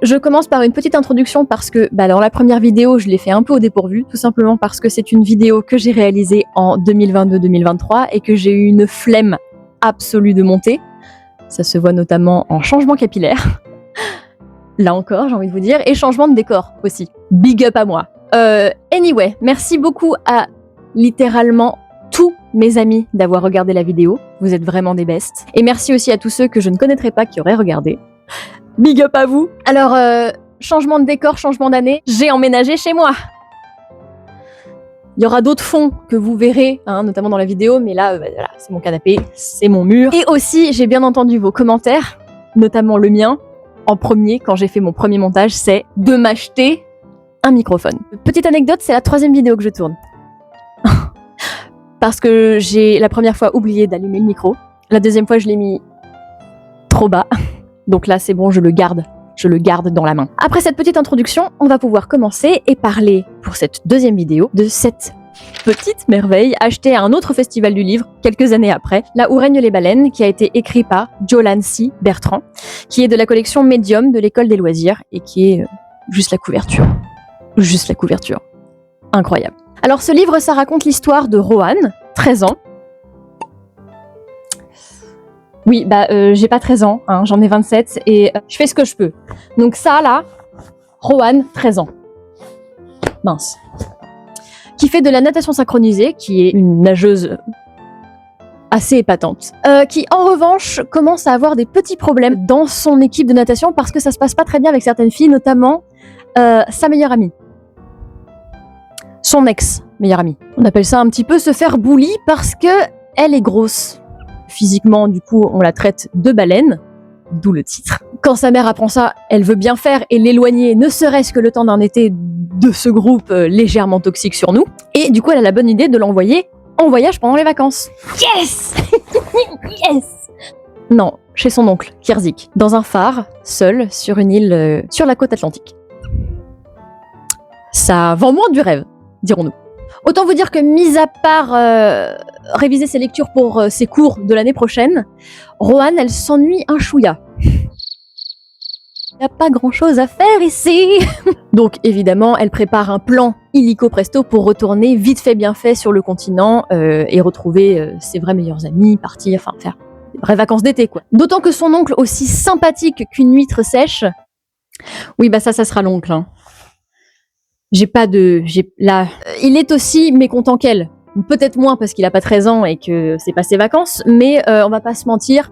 Je commence par une petite introduction parce que alors la première vidéo, je l'ai fait un peu au dépourvu, tout simplement parce que c'est une vidéo que j'ai réalisée en 2022-2023 et que j'ai eu une flemme absolue de monter. Ça se voit notamment en changement capillaire. Là encore, j'ai envie de vous dire, et changement de décor aussi. Big up à moi. Anyway, merci beaucoup à littéralement tous mes amis d'avoir regardé la vidéo. Vous êtes vraiment des bestes. Et merci aussi à tous ceux que je ne connaîtrais pas qui auraient regardé. Big up à vous. Alors, changement de décor, changement d'année, j'ai emménagé chez moi. Il y aura d'autres fonds que vous verrez, notamment dans la vidéo, mais là, voilà, c'est mon canapé, c'est mon mur. Et aussi, j'ai bien entendu vos commentaires, notamment le mien, en premier, quand j'ai fait mon premier montage, c'est de m'acheter un microphone. Petite anecdote, c'est la 3e vidéo que je tourne. Parce que j'ai la première fois oublié d'allumer le micro, la 2e fois, je l'ai mis trop bas. Donc là, c'est bon, je le garde dans la main. Après cette petite introduction, on va pouvoir commencer et parler, pour cette 2e vidéo, de cette petite merveille achetée à un autre festival du livre, quelques années après, Là où règnent les baleines, qui a été écrit par Jolancy Bertrand, qui est de la collection Medium de l'école des loisirs, et qui est juste la couverture. Juste la couverture. Incroyable. Alors ce livre, ça raconte l'histoire de Rohan, 13 ans, oui, j'ai pas 13 ans, j'en ai 27 et je fais ce que je peux. Donc ça, là, Rohan, 13 ans. Mince. Qui fait de la natation synchronisée, qui est une nageuse assez épatante. Qui, en revanche, commence à avoir des petits problèmes dans son équipe de natation parce que ça se passe pas très bien avec certaines filles, notamment sa meilleure amie. Son ex-meilleure amie. On appelle ça un petit peu se faire bully parce que elle est grosse. Physiquement, du coup, on la traite de baleine, d'où le titre. Quand sa mère apprend ça, elle veut bien faire et l'éloigner, ne serait-ce que le temps d'un été, de ce groupe légèrement toxique sur nous. Et du coup, elle a la bonne idée de l'envoyer en voyage pendant les vacances. Yes. Yes. Non, chez son oncle, Kirzik, dans un phare, seul, sur une île, sur la côte atlantique. Ça vend moins du rêve, dirons-nous. Autant vous dire que, mis à part réviser ses lectures pour ses cours de l'année prochaine, Rohan, elle s'ennuie un chouïa. Il n'y a pas grand-chose à faire ici. Donc, évidemment, elle prépare un plan illico presto pour retourner vite fait bien fait sur le continent et retrouver ses vrais meilleurs amis, partir, enfin faire des vraies vacances d'été, quoi. D'autant que son oncle, aussi sympathique qu'une huître sèche... Oui, ça sera l'oncle, hein. Il est aussi mécontent qu'elle. Peut-être moins parce qu'il a pas 13 ans et que c'est pas ses vacances, mais on va pas se mentir,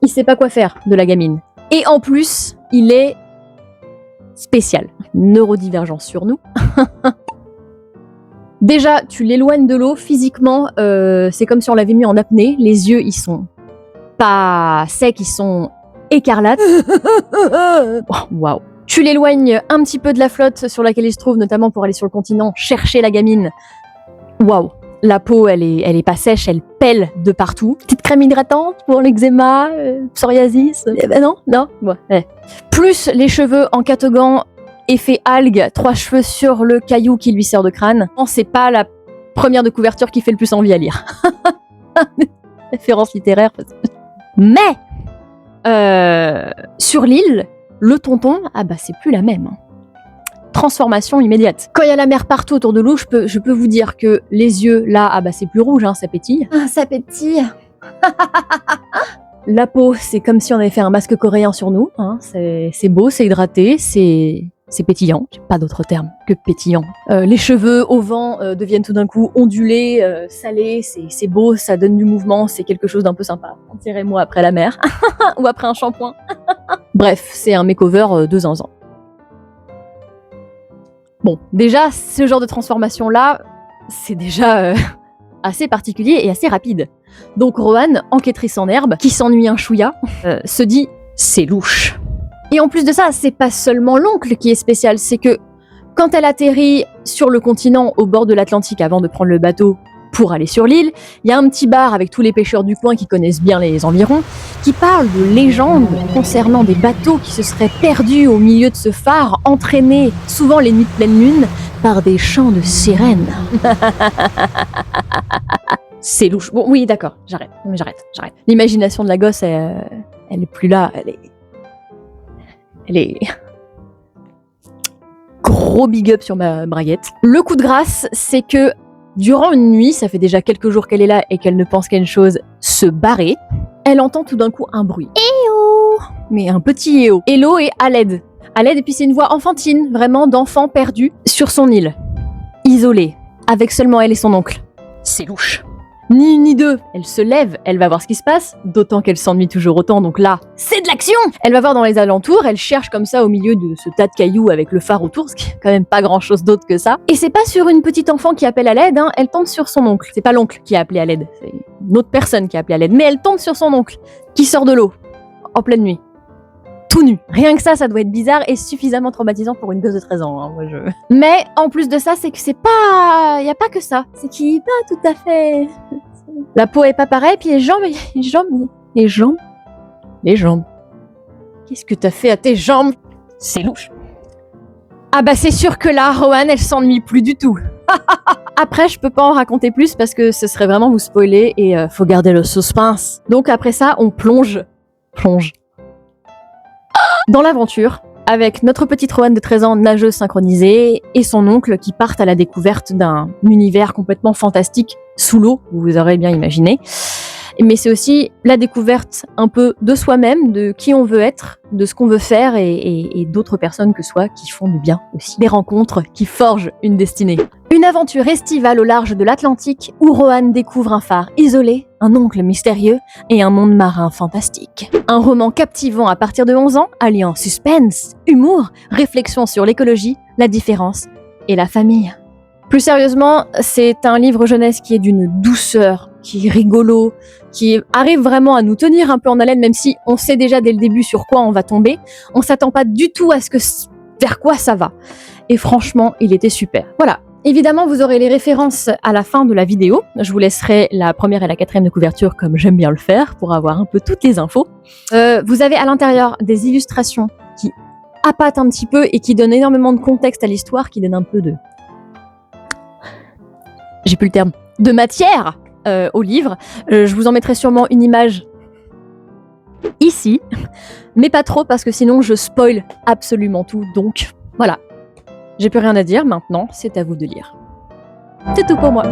il sait pas quoi faire de la gamine. Et en plus, il est spécial. Neurodivergent sur nous. Déjà, tu l'éloignes de l'eau, physiquement, c'est comme si on l'avait mis en apnée. Les yeux, ils sont pas secs, ils sont écarlates. Waouh. Tu l'éloignes un petit peu de la flotte sur laquelle il se trouve, notamment pour aller sur le continent chercher la gamine. Waouh, la peau, elle est pas sèche, elle pèle de partout. Petite crème hydratante pour l'eczéma, psoriasis. Non. Bon, ouais. Plus les cheveux en catogan, effet algue, 3 cheveux sur le caillou qui lui sert de crâne. Non, c'est pas la première de couverture qui fait le plus envie à lire. Référence littéraire. Mais sur l'île, le tonton, c'est plus la même. Transformation immédiate. Quand il y a la mer partout autour de l'eau, je peux vous dire que les yeux, là, c'est plus rouge, ça pétille. Ça pétille. La peau, c'est comme si on avait fait un masque coréen sur nous. C'est beau, c'est hydraté, c'est pétillant. J'ai pas d'autre terme que pétillant. Les cheveux au vent deviennent tout d'un coup ondulés, salés, c'est beau, ça donne du mouvement, c'est quelque chose d'un peu sympa. Tirez-moi après la mer. Ou après un shampoing. Bref, c'est un makeover de zinzin. Bon, déjà, ce genre de transformation-là, c'est déjà assez particulier et assez rapide. Donc Rohan, enquêtrice en herbe, qui s'ennuie un chouïa, se dit « c'est louche ». Et en plus de ça, c'est pas seulement l'oncle qui est spécial, c'est que quand elle atterrit sur le continent au bord de l'Atlantique avant de prendre le bateau pour aller sur l'île, il y a un petit bar avec tous les pêcheurs du coin qui connaissent bien les environs, qui parlent de légendes concernant des bateaux qui se seraient perdus au milieu de ce phare, entraînés, souvent les nuits de pleine lune, par des chants de sirènes. C'est louche. Bon, oui, d'accord, j'arrête. L'imagination de la gosse, elle est plus là, elle Elle est... Gros big up sur ma braguette. Le coup de grâce, c'est que durant une nuit, ça fait déjà quelques jours qu'elle est là et qu'elle ne pense qu'à une chose, se barrer, elle entend tout d'un coup un bruit. Éo! Mais un petit éo. Hello et Aled. Aled, et puis c'est une voix enfantine, vraiment d'enfant perdu, sur son île. Isolée, avec seulement elle et son oncle. C'est louche. Ni une ni deux, elle se lève, elle va voir ce qui se passe, d'autant qu'elle s'ennuie toujours autant, donc là, c'est de l'action! Elle va voir dans les alentours, elle cherche comme ça au milieu de ce tas de cailloux avec le phare autour, ce qui est quand même pas grand chose d'autre que ça. Et c'est pas sur une petite enfant qui appelle à l'aide, hein, elle tombe sur son oncle. C'est pas l'oncle qui a appelé à l'aide, c'est une autre personne qui a appelé à l'aide, mais elle tombe sur son oncle, qui sort de l'eau, en pleine nuit. Tout nu. Rien que ça doit être bizarre et suffisamment traumatisant pour une gosse de 13 ans. Hein, Mais en plus de ça, c'est que c'est pas... Y a pas que ça. C'est qu'il est pas tout à fait... La peau est pas pareille, puis les jambes... Qu'est-ce que t'as fait à tes jambes? C'est louche. Ah bah c'est sûr que là, Rohan, elle s'ennuie plus du tout. Après, je peux pas en raconter plus parce que ce serait vraiment vous spoiler et faut garder le suspense. Donc après ça, on plonge dans l'aventure, avec notre petite Rohan de 13 ans, nageuse synchronisée, et son oncle qui partent à la découverte d'un univers complètement fantastique sous l'eau, vous aurez bien imaginé. Mais c'est aussi la découverte un peu de soi-même, de qui on veut être, de ce qu'on veut faire, et d'autres personnes que soi qui font du bien aussi. Des rencontres qui forgent une destinée. Une aventure estivale au large de l'Atlantique où Rohan découvre un phare isolé, un oncle mystérieux et un monde marin fantastique. Un roman captivant à partir de 11 ans, alliant suspense, humour, réflexion sur l'écologie, la différence et la famille. Plus sérieusement, c'est un livre jeunesse qui est d'une douceur, qui est rigolo, qui arrive vraiment à nous tenir un peu en haleine, même si on sait déjà dès le début sur quoi on va tomber. On s'attend pas du tout à vers quoi ça va. Et franchement, il était super. Voilà. Évidemment, vous aurez les références à la fin de la vidéo. Je vous laisserai la première et la quatrième de couverture comme j'aime bien le faire pour avoir un peu toutes les infos. Vous avez à l'intérieur des illustrations qui appâtent un petit peu et qui donnent énormément de contexte à l'histoire, qui donnent un peu de... J'ai plus le terme. De matière au livre. Je vous en mettrai sûrement une image ici, mais pas trop parce que sinon je spoil absolument tout. Donc voilà. J'ai plus rien à dire, maintenant c'est à vous de lire. C'est tout pour moi.